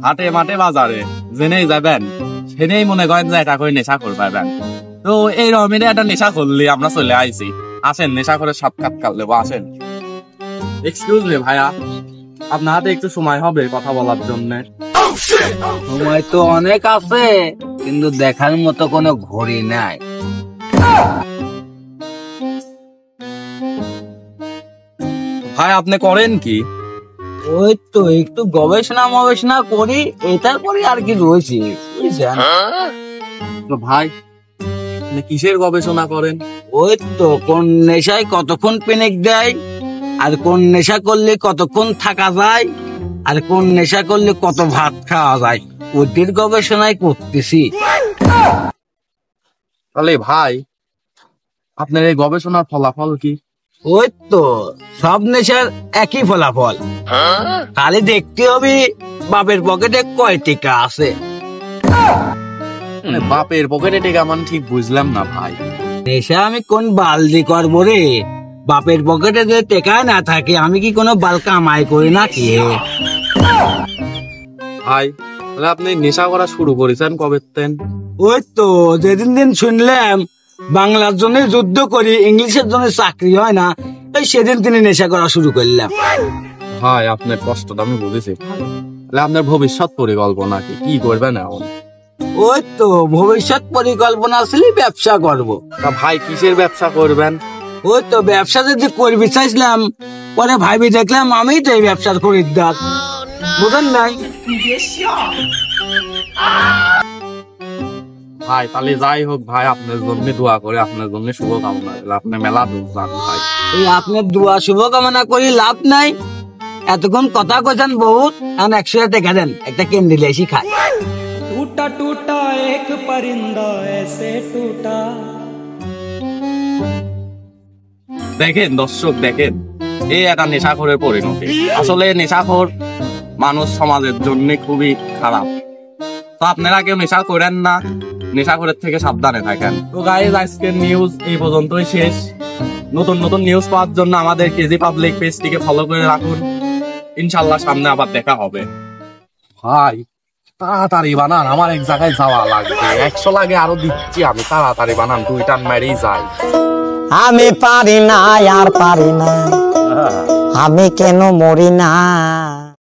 হাটে মাঠে বাজারে জেনেই যাবেন, সেনেই মনে করেন যে এটা করে নেশা করে পাবেন। তো এই রকমের একটা নেশা করলে আমরা চলে আইছি। আসেন নেশা করে সাক্ষাৎ কাল দেবো, আসেন। এক্সকিউজ মি ভাইয়া, আপনার হাতে একটু সময় হবে কথা বলার জন্য? সময় তো অনেক আছে, কিন্তু দেখার মতো কোনো ঘড়ি নাই। ভাই আপনি করেন কি? ওই তো একটু গবেষণা করি, এটার পরে আর কি রয়েছে বুঝছেন। তো ভাই আপনি কিসের গবেষণা করেন? ওই তো কোন নেশায় কতক্ষণ পিনিক দেয়, আর কোন নেশা করলে কতক্ষণ থাকা যায়, আর কোন নেশা করলে কত ভাত খাওয়া যায়, ওটির গবেষণাই করতেছি। তাহলে ভাই আপনার এই গবেষণার ফলাফল কি? ওই তো সব নেশার একই ফলাফল, খালি দেখতে হবে বাপের পকেটে কয় টিকা আছে। বাপের পকেটে টেকা মানে ঠিক বুঝলাম না ভাই। নেশা আমি কোন বালদি করবো রে, বাপের পকেটে যে টেকায় না থাকে আমি কি কোনো বাল কামাই করি নাকি? ভাই তাহলে আপনি নেশা করা শুরু করেছেন কবে? ওই তো যেদিন দিন শুনলাম বাংলার জন্য যুদ্ধ করি, ইংলিশের জন্য চাকরি হয় না, এই সেদিন তিনি নেশা করা শুরু করলাম। ভাই আপনার কষ্টটা আমি বুঝেছি। তাহলে আপনার ভবিষ্যৎ পরিকল্পনা কি, কি করবেন এখন? ওই তো ভবিষ্যৎ পরিকল্পনা আসলে ব্যবসা করব। তা ভাই কিসের ব্যবসা করবেন? ওই তো ব্যবসা যদি করবি চাইছিলাম, পরে ভাবি দেখলাম আমি তো এই ব্যবসার খরিদ্দার, বুঝেন নাই? ভাই তাহলে যাই হোক ভাই, আপনার জন্য দোয়া করে, আপনার জন্য শুভকামনা, আপনি মেলা দূর যান ভাই। এই আপনার দোয়া শুভকামনা করি লাভ নাই, এতক্ষণ কথা কইছেন বহুত, এখন 100 টাকা দেন, একটা ক্যান্ডেল এসি খাই। टूटा टूटा एक परिंदा ऐसे टूटा। দেখেন দর্শক, দেখেন এই একটা নেশাখোরের পরিণতি। আসলে নেশাখোর মানুষ সমাজের জন্য খুবই খারাপ। তো আপনারা কেউ নেশা করেন না, নেশাখোরের থেকে সাবধানে থাকেন। তো গাইস আজকের নিউজ এই পর্যন্তই শেষ। নতুন নতুন নিউজ পাওয়ার জন্য আমাদের কেজি পাবলিক পেজটিকে ফলো করে রাখুন। ইনশাল্লাহ সামনে আবার দেখা হবে। ভাই তাড়াতাড়ি বানান, আমার এক জায়গায় যাওয়া লাগবে। 100 লাগে আরো দিচ্ছি আমি, তাড়াতাড়ি বানান, 2 টান মেরেই যাই। আমি পারি না আর পারি না, আমি কেন মরি না।